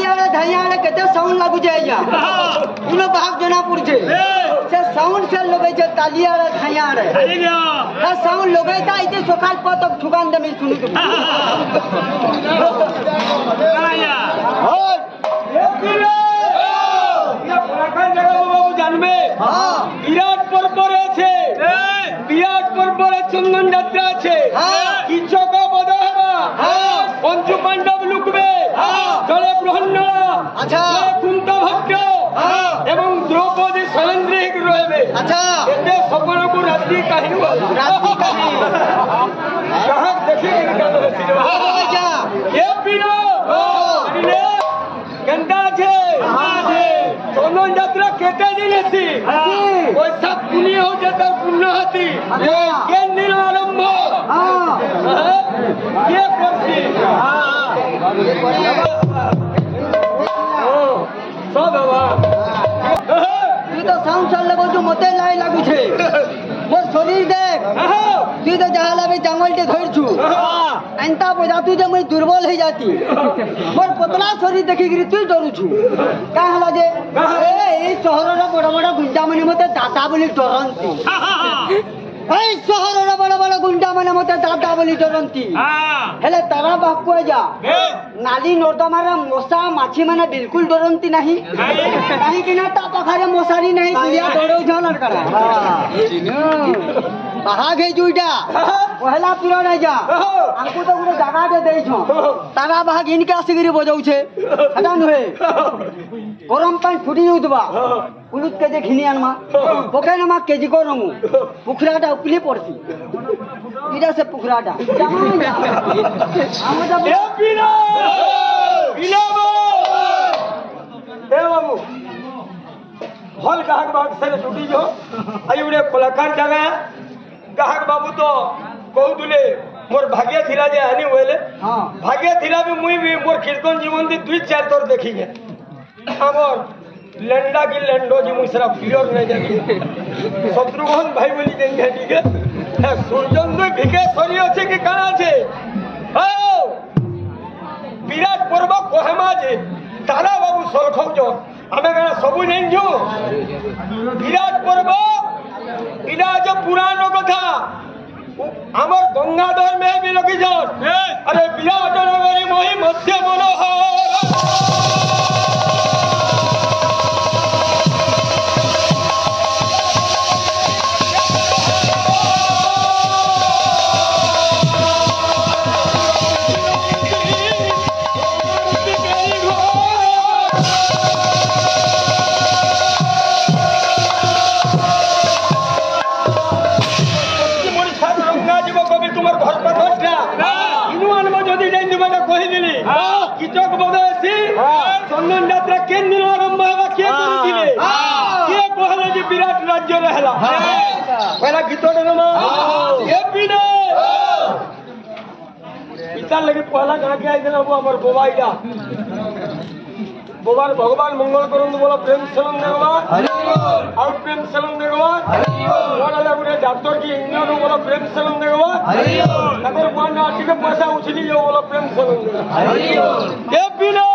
तालियारे धाइयारे केते साउंड लागु जाय जा इनो भाग जना पुरछे से साउंड से लगे जे तालियारे धाइयारे ना साउंड लगाइता इते सकाल पतक ठुकान देमी सुनु तो জানবে বিরাট পর্ব রয়েছে বিরাট পর্বরে চন্দন যাত্রা আছে কৃষক বধ হবা পঞ্চু পাণ্ডব লুকবে জলে গ্রহণরা আচ্ছা কুন্ত ভক্ত এবং দ্রৌপদী সরেন্দ্রিক রয়েবে আচ্ছা এতে সকলকু রাত্রি কাহিনী রাত্রি কাহিনী কাহাক দেখি আচ্ছা এ পিনো কেনটা আছে চন্দন যাত্রা কেটে দিয়েছি বৈশাখ পুনি হচ্ছে তার পূর্ণ হাতি কেন দিন আরম্ভ কে করছি সব বাবা তুই তো সাউন্ড সাল লাগু মতে লাই লাগুছে মোর শরীর দেখ তুই তো যাহালা भी जंगलटे धरछु एंता बजातु जे मैं दुर्बल हो जाती मोर पतला शरीर देखि गिरी तू डरुछु का हला जे ए शहरर बड़ बड़ गुंडा माने मते दादा बोली डरंती ए शहरर बड़ बड़ गुंडा माने मते दादा बोली डरंती हेले तारा बापको जा नाली नर्दमार मशा माछी माने बिल्कुल डरंती नहीं नहीं कि ना ता पाखारे मशारी नहीं गुलिया डरौ छ लड़का बाहाग है जुईटा पहला पिरो नहीं जा हमको तो गुरे जगह दे देई छ तारा बाहाग इनके आसिगिरी बजाउ छे हटा नहे गरम पानी फुटी उठबा पुलुत के जे घिनी आनमा पोके नमा केजी को रमु पुखराटा उपली पड़ती इरा से पुखराटा हम जब ए पिनो पिलाबो ए बाबू हल गाहक बाग से टूटी जो आई उड़े कलाकार जगह गाहक बाबू तो कहूले मोर भाग्य थिला जे आनी होले हां भाग्य थिला भी मुई भी मोर कीर्तन जीवन दी दुई चार तोर देखी गे हमर लंडा की लंडो जी मुसरा प्योर नहीं जागी शत्रुघ्न भाई बोली देंगे ठीक है सूर्यचंद्र भिकेश्वरी আছে কি কানা আছে ও বিরাট পর্ব কোহেমা যে তারা বাবু সলখজ আমি গানা সবু নেনজু বিরাট পর্ব ইলা যে পুরাণ কথা আমার গঙ্গাধর মে বি লখিছন আরে বিরাট নগরী মহি মধ্য মনোহর কৃষক বদছি চন্দন যাত্রা কেন দিন আরম্ভ হবা কে করিছিলে কে কহলে যে বিরাট রাজ্য রহলা পহলা গীতটা না এ পিনে পিতার লাগি পহলা গান কে আই দেলা আমার বোবাইডা বোবার ভগবান মঙ্গল করুন বলো প্রেম সেলন ভগবান হরি বল আর প্রেম সেলন ভগবান হরি বল ওরা লাগরে ডাক্তার কি ইঞ্জিনিয়ার বলো প্রেম সেলন ভগবান হরি বল তারপর কোন আটিকে পয়সা উছিলি বলো প্রেম সেলন হরি বল এ পিনে